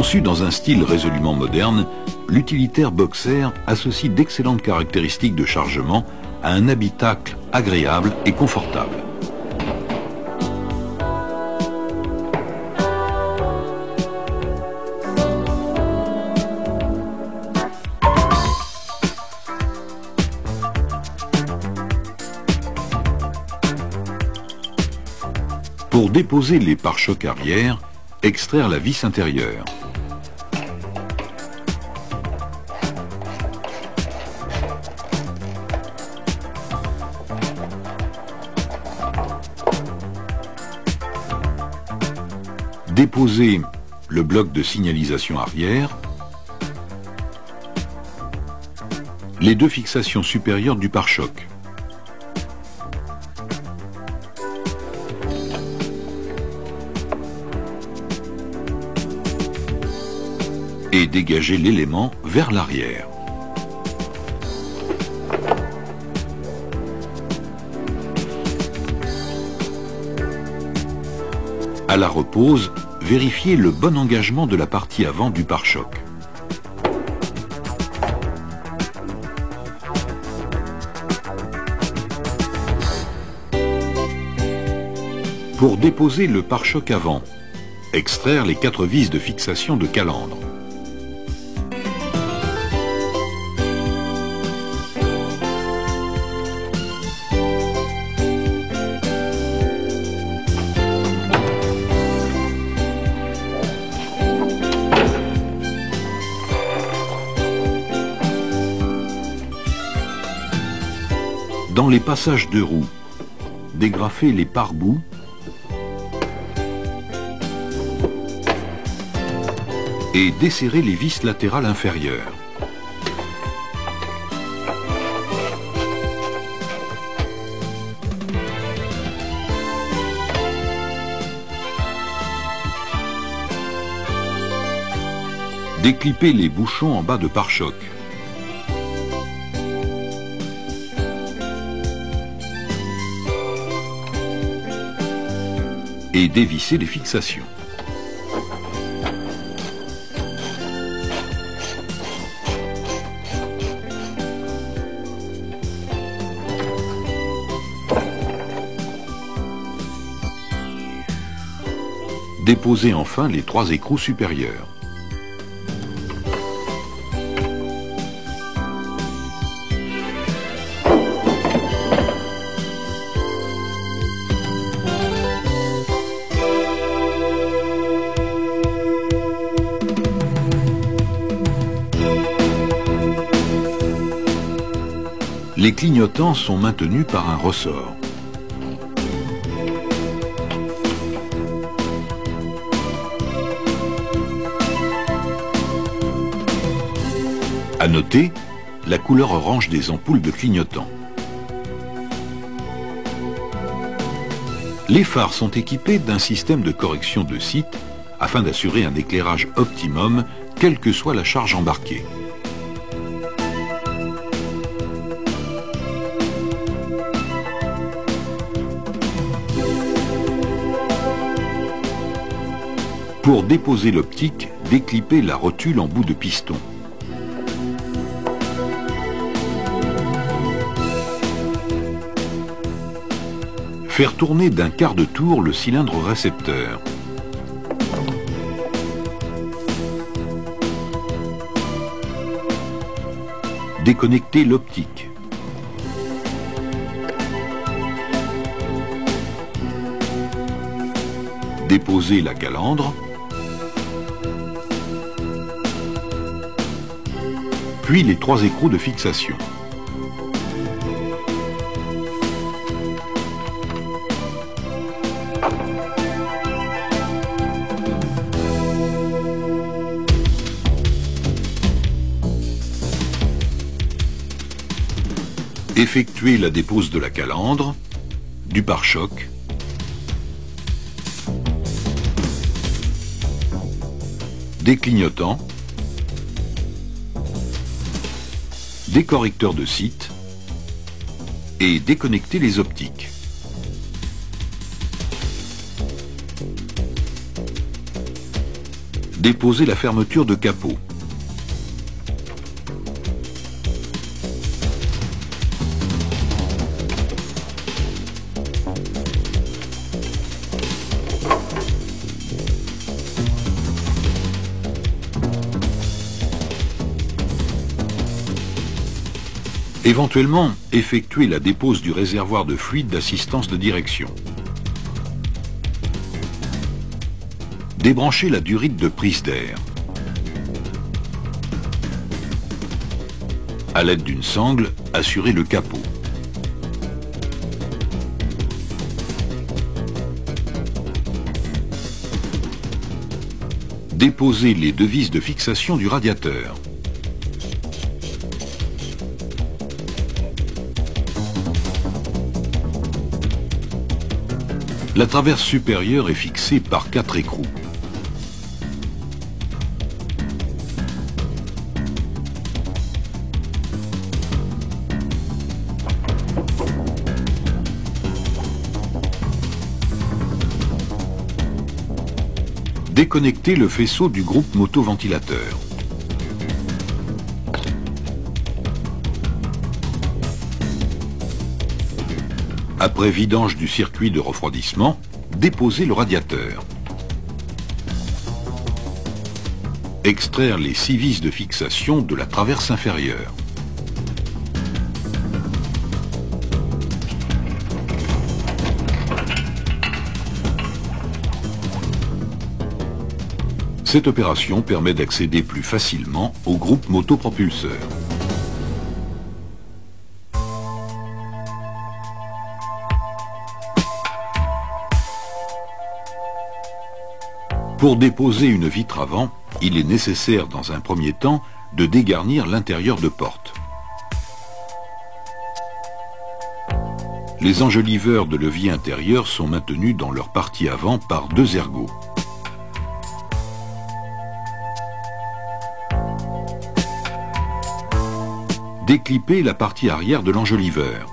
Conçu dans un style résolument moderne, l'utilitaire Boxer associe d'excellentes caractéristiques de chargement à un habitacle agréable et confortable. Pour déposer les pare-chocs arrière, extraire la vis intérieure. Déposer le bloc de signalisation arrière, les deux fixations supérieures du pare-choc. Et dégager l'élément vers l'arrière. À la repose, vérifiez le bon engagement de la partie avant du pare-choc. Pour déposer le pare-choc avant, extraire les 4 vis de fixation de calandre. Dans les passages de roues, dégrafer les pare-boues et desserrer les vis latérales inférieures. Déclipper les bouchons en bas de pare-choc. Et dévisser les fixations. Déposer enfin les 3 écrous supérieurs. Les clignotants sont maintenus par un ressort. À noter, la couleur orange des ampoules de clignotants. Les phares sont équipés d'un système de correction de site afin d'assurer un éclairage optimum, quelle que soit la charge embarquée. Pour déposer l'optique, déclipper la rotule en bout de piston. Faire tourner d'un quart de tour le cylindre récepteur. Déconnecter l'optique. Déposer la calandre. Puis les 3 écrous de fixation. Effectuer la dépose de la calandre, du pare-choc, des clignotants, des correcteurs de site et déconnecter les optiques. Déposer la fermeture de capot. Éventuellement, effectuer la dépose du réservoir de fluide d'assistance de direction. Débrancher la durite de prise d'air. À l'aide d'une sangle, assurer le capot. Déposer les deux vis de fixation du radiateur. La traverse supérieure est fixée par 4 écrous. Déconnecter le faisceau du groupe motoventilateur. Après vidange du circuit de refroidissement, déposer le radiateur. Extraire les 6 vis de fixation de la traverse inférieure. Cette opération permet d'accéder plus facilement au groupe motopropulseur. Pour déposer une vitre avant, il est nécessaire dans un premier temps de dégarnir l'intérieur de porte. Les enjoliveurs de levier intérieur sont maintenus dans leur partie avant par 2 ergots. Déclipper la partie arrière de l'enjoliveur.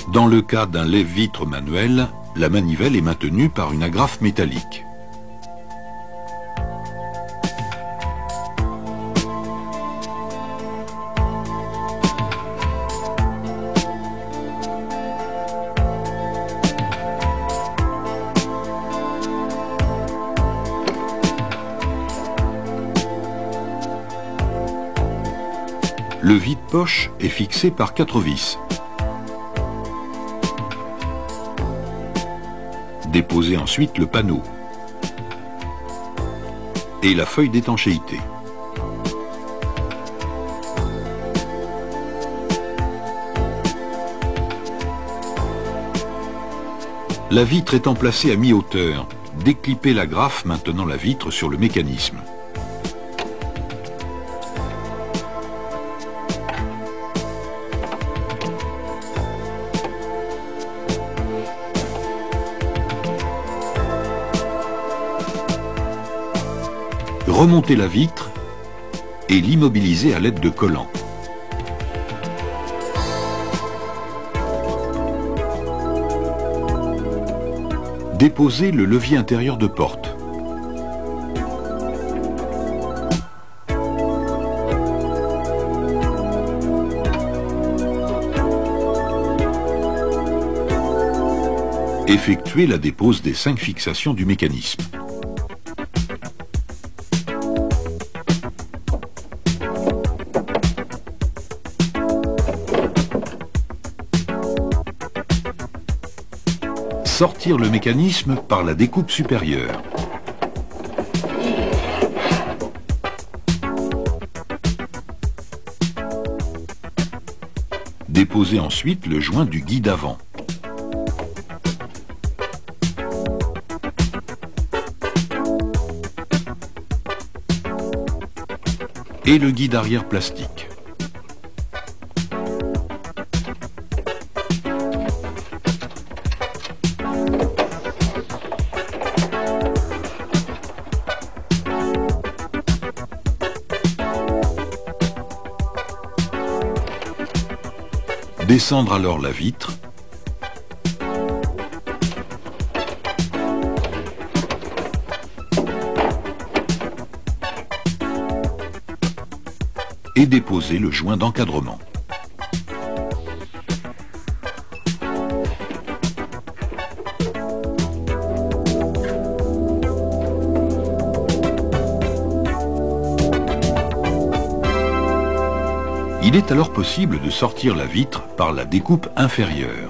Dans le cas d'un lève-vitre manuel, la manivelle est maintenue par une agrafe métallique. Le vide-poche est fixé par 4 vis. Déposez ensuite le panneau et la feuille d'étanchéité. La vitre étant placée à mi-hauteur, déclippez l'agrafe maintenant la vitre sur le mécanisme. Remontez la vitre et l'immobiliser à l'aide de collants. Déposez le levier intérieur de porte. Effectuez la dépose des 5 fixations du mécanisme. Sortir le mécanisme par la découpe supérieure. Déposez ensuite le joint du guide avant. Et le guide arrière plastique. Descendre alors la vitre et déposer le joint d'encadrement. Il est alors possible de sortir la vitre par la découpe inférieure.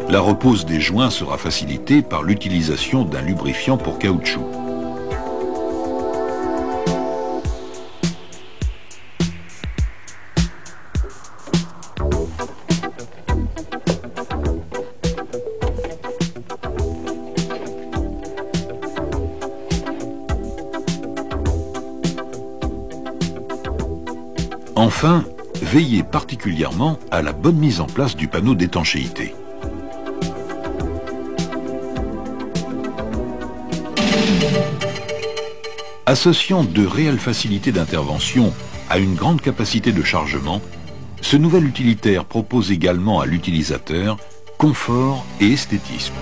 La repose des joints sera facilitée par l'utilisation d'un lubrifiant pour caoutchouc. Enfin, veillez particulièrement à la bonne mise en place du panneau d'étanchéité. Associant de réelles facilités d'intervention à une grande capacité de chargement, ce nouvel utilitaire propose également à l'utilisateur confort et esthétisme.